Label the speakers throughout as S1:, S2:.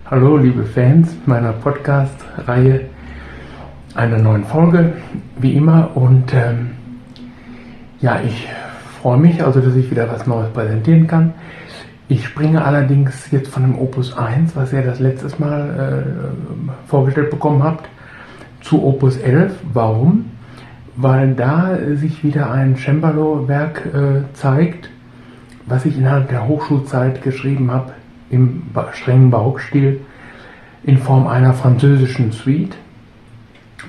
S1: Hallo liebe Fans meiner Podcast-Reihe, einer neuen Folge, wie immer. Und ja, ich freue mich also, dass ich wieder was Neues präsentieren kann. Ich springe allerdings jetzt von dem Opus 1, was ihr das letztes Mal vorgestellt bekommen habt, zu Opus 11. Warum? Weil da sich wieder ein Cembalo-Werk zeigt, was ich innerhalb der Hochschulzeit geschrieben habe, im strengen Barockstil, in Form einer französischen Suite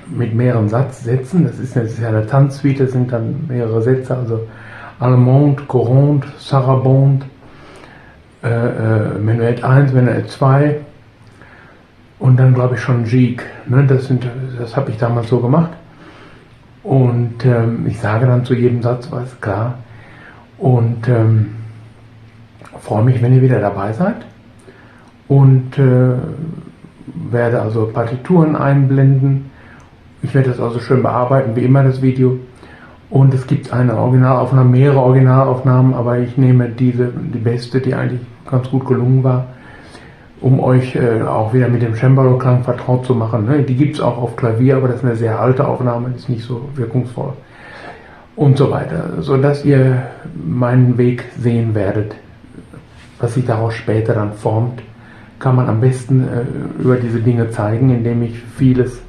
S1: mit mehreren Sätzen. Das ist ja eine Tanzsuite, das sind dann mehrere Sätze, also Allemande, Courante, Sarabande, Menuett 1, Menuett 2 und dann glaube ich schon Gigue. Ne? Das habe ich damals so gemacht. Und ich sage dann zu jedem Satz was, klar. Und freue mich, wenn ihr wieder dabei seid. Und werde also Partituren einblenden. Ich werde das also schön bearbeiten, wie immer das Video. Und es gibt eine Originalaufnahme, mehrere Originalaufnahmen, aber ich nehme die beste, die eigentlich ganz gut gelungen war, um euch auch wieder mit dem Cembalo-Klang vertraut zu machen. Ne? Die gibt es auch auf Klavier, aber das ist eine sehr alte Aufnahme, die ist nicht so wirkungsvoll. Und so weiter, sodass ihr meinen Weg sehen werdet. Was sich daraus später dann formt, kann man am besten über diese Dinge zeigen, indem ich vieles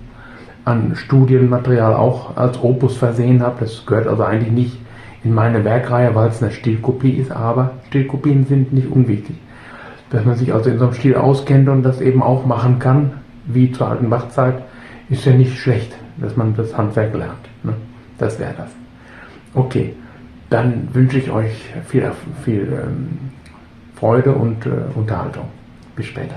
S1: an Studienmaterial auch als Opus versehen habe. Das gehört also eigentlich nicht in meine Werkreihe, weil es eine Stilkopie ist, aber Stilkopien sind nicht unwichtig. Dass man sich also in so einem Stil auskennt und das eben auch machen kann, wie zur alten Bachzeit, ist ja nicht schlecht, dass man das Handwerk lernt. Ne? Das wäre das. Okay, dann wünsche ich euch viel Freude und Unterhaltung. Bis später.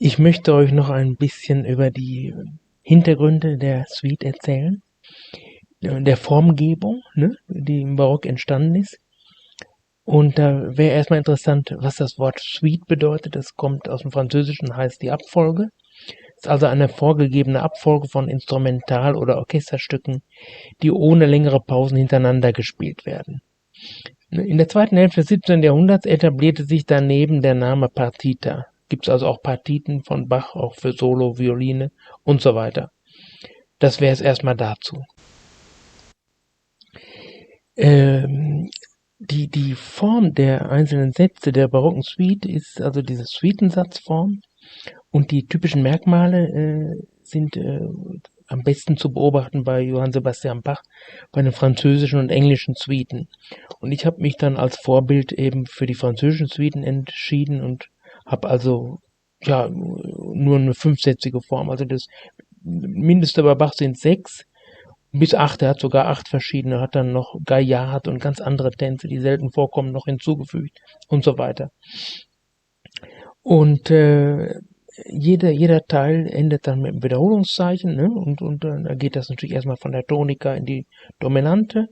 S2: Ich möchte euch noch ein bisschen über die Hintergründe der Suite erzählen, der Formgebung, ne, die im Barock entstanden ist. Und da wäre erstmal interessant, was das Wort Suite bedeutet. Das kommt aus dem Französischen, heißt die Abfolge. Ist also eine vorgegebene Abfolge von Instrumental- oder Orchesterstücken, die ohne längere Pausen hintereinander gespielt werden. In der zweiten Hälfte des 17. Jahrhunderts etablierte sich daneben der Name Partita. Gibt es also auch Partiten von Bach, auch für Solo, Violine und so weiter. Das wäre es erstmal dazu. Die Form der einzelnen Sätze der barocken Suite ist also diese Suitensatzform, und die typischen Merkmale sind am besten zu beobachten bei Johann Sebastian Bach, bei den französischen und englischen Suiten. Und ich habe mich dann als Vorbild eben für die französischen Suiten entschieden und habe also ja nur eine fünfsätzige Form. Also das Mindeste bei Bach sind 6 bis 8. Er hat sogar 8 verschiedene, hat dann noch Gaillard und ganz andere Tänze, die selten vorkommen, noch hinzugefügt und so weiter. Und jeder Teil endet dann mit einem Wiederholungszeichen, ne? Und dann geht das natürlich erstmal von der Tonika in die Dominante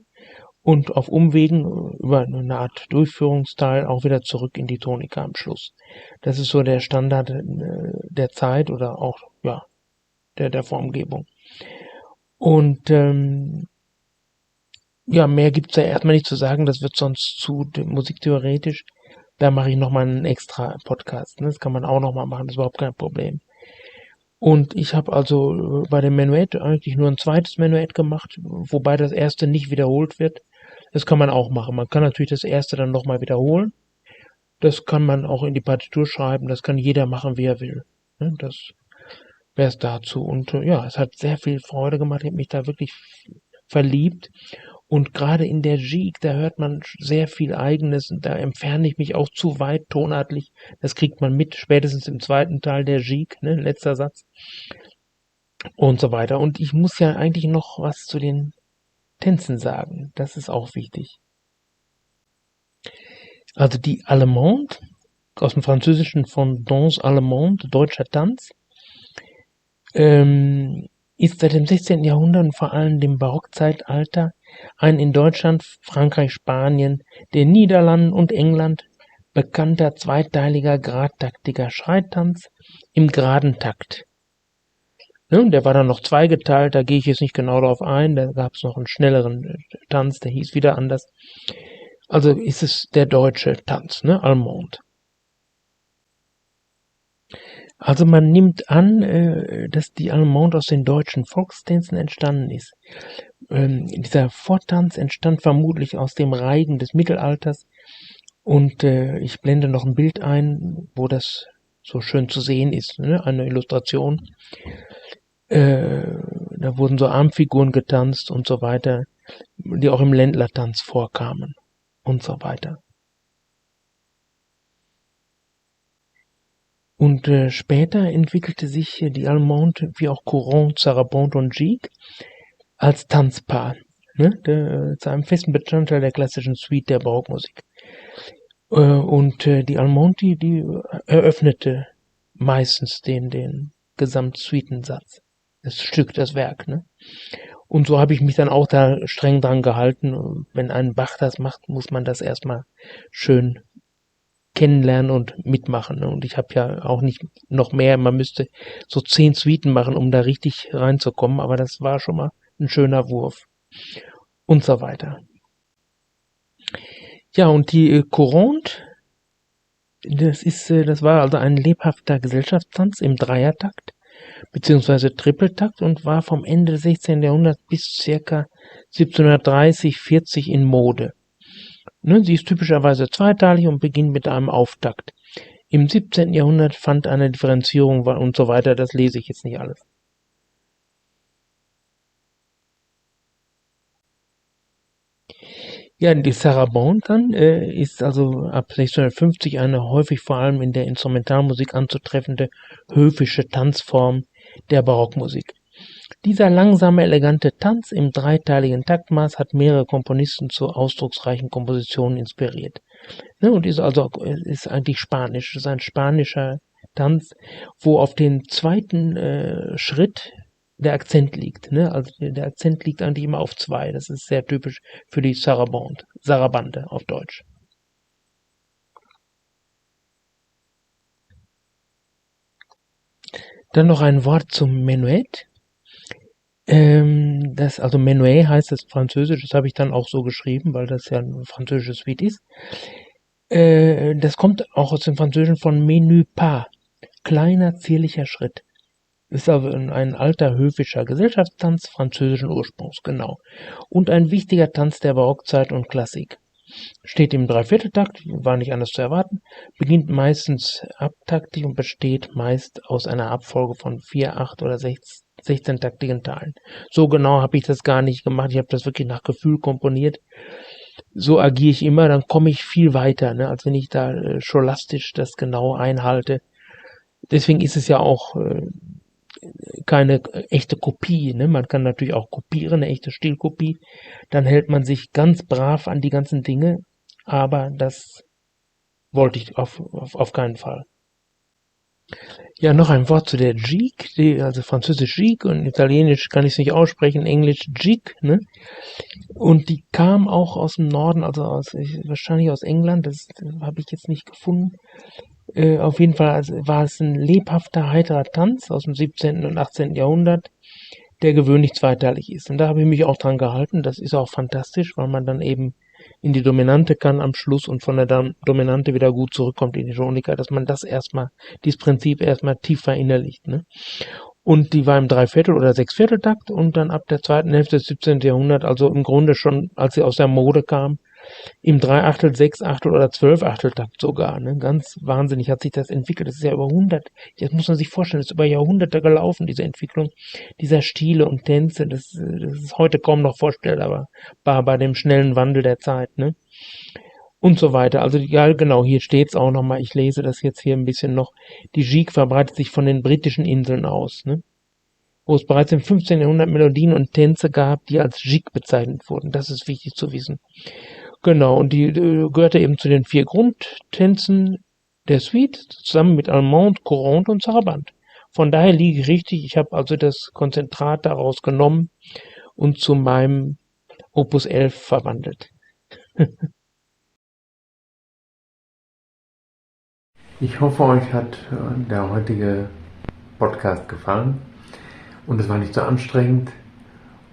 S2: und auf Umwegen über eine Art Durchführungsteil auch wieder zurück in die Tonika am Schluss. Das ist so der Standard der Zeit oder auch ja der Formgebung. Und ja, mehr gibt's da erstmal nicht zu sagen, das wird sonst zu musiktheoretisch. Da mache ich nochmal einen extra Podcast. Ne? Das kann man auch nochmal machen, das ist überhaupt kein Problem. Und ich habe also bei dem Menuett eigentlich nur ein zweites Menuett gemacht, wobei das erste nicht wiederholt wird. Das kann man auch machen. Man kann natürlich das erste dann nochmal wiederholen. Das kann man auch in die Partitur schreiben. Das kann jeder machen, wie er will. Ne? Das wäre es dazu. Und ja, es hat sehr viel Freude gemacht. Ich habe mich da wirklich verliebt. Und gerade in der Gigue, da hört man sehr viel Eigenes, und da entferne ich mich auch zu weit tonartlich. Das kriegt man mit, spätestens im zweiten Teil der Gigue, ne, letzter Satz. Und so weiter. Und ich muss ja eigentlich noch was zu den Tänzen sagen. Das ist auch wichtig. Also die Allemande, aus dem Französischen von Danse Allemande, deutscher Tanz, ist seit dem 16. Jahrhundert und vor allem dem Barockzeitalter ein in Deutschland, Frankreich, Spanien, den Niederlanden und England bekannter zweiteiliger gradtaktiger Schreittanz im geraden Takt. Ne, der war dann noch zweigeteilt, da gehe ich jetzt nicht genau darauf ein, da gab es noch einen schnelleren Tanz, der hieß wieder anders. Also ist es der deutsche Tanz, ne, Allemande. Also man nimmt an, dass die Allemande aus den deutschen Volkstänzen entstanden ist. Dieser Vortanz entstand vermutlich aus dem Reigen des Mittelalters, und ich blende noch ein Bild ein, wo das so schön zu sehen ist, ne? Eine Illustration. Da wurden so Armfiguren getanzt und so weiter, die auch im Ländlertanz vorkamen und so weiter. Und später entwickelte sich die Allemande wie auch Courante, Sarabande und Gigue als Tanzpaar, ne, zu einem festen Bestandteil der klassischen Suite der Barockmusik. Und die Allemande, die eröffnete meistens den Gesamtsuitensatz, das Stück, das Werk. Ne? Und so habe ich mich dann auch da streng dran gehalten. Wenn ein Bach das macht, muss man das erstmal schön kennenlernen und mitmachen. Und ich habe ja auch nicht noch mehr, man müsste so 10 Suiten machen, um da richtig reinzukommen, aber das war schon mal ein schöner Wurf. Und so weiter. Ja, und die Courante, das war also ein lebhafter Gesellschaftstanz im Dreiertakt, beziehungsweise Trippeltakt, und war vom Ende des 16. Jahrhunderts bis circa 1730, 40 in Mode. Ne, sie ist typischerweise zweiteilig und beginnt mit einem Auftakt. Im 17. Jahrhundert fand eine Differenzierung und so weiter, das lese ich jetzt nicht alles. Ja, die Sarabande dann ist also ab 1650 eine häufig vor allem in der Instrumentalmusik anzutreffende höfische Tanzform der Barockmusik. Dieser langsame, elegante Tanz im dreiteiligen Taktmaß hat mehrere Komponisten zu ausdrucksreichen Kompositionen inspiriert. Ne, und ist eigentlich spanisch, ist ein spanischer Tanz, wo auf dem zweiten Schritt der Akzent liegt. Ne? Also der Akzent liegt eigentlich immer auf 2. Das ist sehr typisch für die Sarabande auf Deutsch. Dann noch ein Wort zum Menuett. Also Menuet heißt es französisch, das habe ich dann auch so geschrieben, weil das ja ein französisches Suite ist. Das kommt auch aus dem Französischen von Menu pas, kleiner zierlicher Schritt. Ist also ein alter höfischer Gesellschaftstanz französischen Ursprungs, genau. Und ein wichtiger Tanz der Barockzeit und Klassik. Steht im Dreivierteltakt, war nicht anders zu erwarten, beginnt meistens abtaktig und besteht meist aus einer Abfolge von 4, 8 oder 16-taktigen Teilen. So genau habe ich das gar nicht gemacht, ich habe das wirklich nach Gefühl komponiert. So agiere ich immer, dann komme ich viel weiter, ne, als wenn ich da scholastisch das genau einhalte. Deswegen ist es ja auch keine echte Kopie. Ne? Man kann natürlich auch kopieren, eine echte Stilkopie. Dann hält man sich ganz brav an die ganzen Dinge, aber das wollte ich auf keinen Fall. Ja, noch ein Wort zu der Gigue, also französisch Gigue und italienisch kann ich es nicht aussprechen, englisch Gigue, ne? Und die kam auch aus dem Norden, also wahrscheinlich aus England, das habe ich jetzt nicht gefunden. Auf jeden Fall war es ein lebhafter, heiterer Tanz aus dem 17. und 18. Jahrhundert, der gewöhnlich zweiteilig ist. Und da habe ich mich auch dran gehalten. Das ist auch fantastisch, weil man dann eben in die Dominante kann am Schluss und von der Dominante wieder gut zurückkommt in die Tonika, dass man dieses Prinzip erstmal tief verinnerlicht. Ne? Und die war im Dreiviertel- oder Sechsvierteltakt und dann ab der zweiten Hälfte des 17. Jahrhunderts, also im Grunde schon, als sie aus der Mode kam, im Dreiachtel, Sechsachtel oder Zwölfachteltakt sogar. Ne? Ganz wahnsinnig hat sich das entwickelt. Das ist ja über 100, jetzt muss man sich vorstellen, das ist über Jahrhunderte gelaufen, diese Entwicklung dieser Stile und Tänze. Das ist heute kaum noch vorstellbar bei dem schnellen Wandel der Zeit. Ne? Und so weiter. Also ja, genau, hier steht es auch nochmal. Ich lese das jetzt hier ein bisschen noch. Die Gigue verbreitet sich von den britischen Inseln aus, ne? Wo es bereits im 15. Jahrhundert Melodien und Tänze gab, die als Gigue bezeichnet wurden. Das ist wichtig zu wissen. Genau, und die gehörte eben zu den 4 Grundtänzen der Suite, zusammen mit Allemande, Courante und Sarabande. Von daher liege ich richtig, ich habe also das Konzentrat daraus genommen und zu meinem Opus 11 verwandelt.
S1: Ich hoffe, euch hat der heutige Podcast gefallen und es war nicht so anstrengend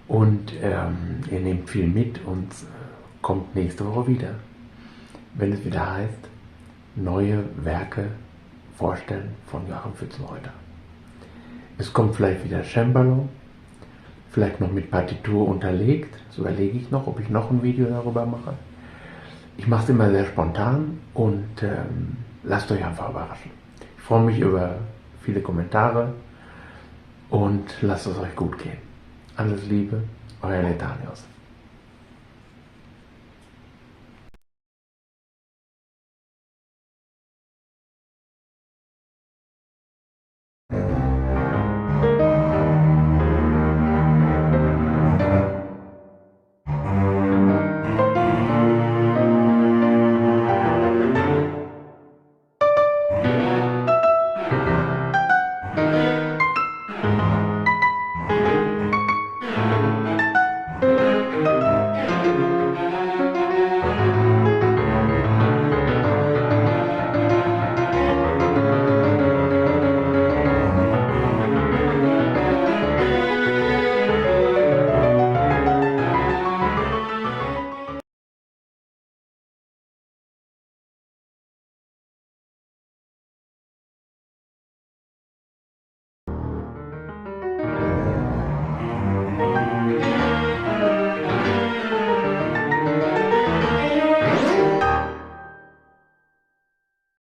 S1: und ihr nehmt viel mit und kommt nächste Woche wieder, wenn es wieder heißt, neue Werke vorstellen von Joachim Pfützenreuter. Es kommt vielleicht wieder Cembalo, vielleicht noch mit Partitur unterlegt, das überlege ich noch, ob ich noch ein Video darüber mache. Ich mache es immer sehr spontan und lasst euch einfach überraschen. Ich freue mich über viele Kommentare und lasst es euch gut gehen. Alles Liebe, euer Letanios.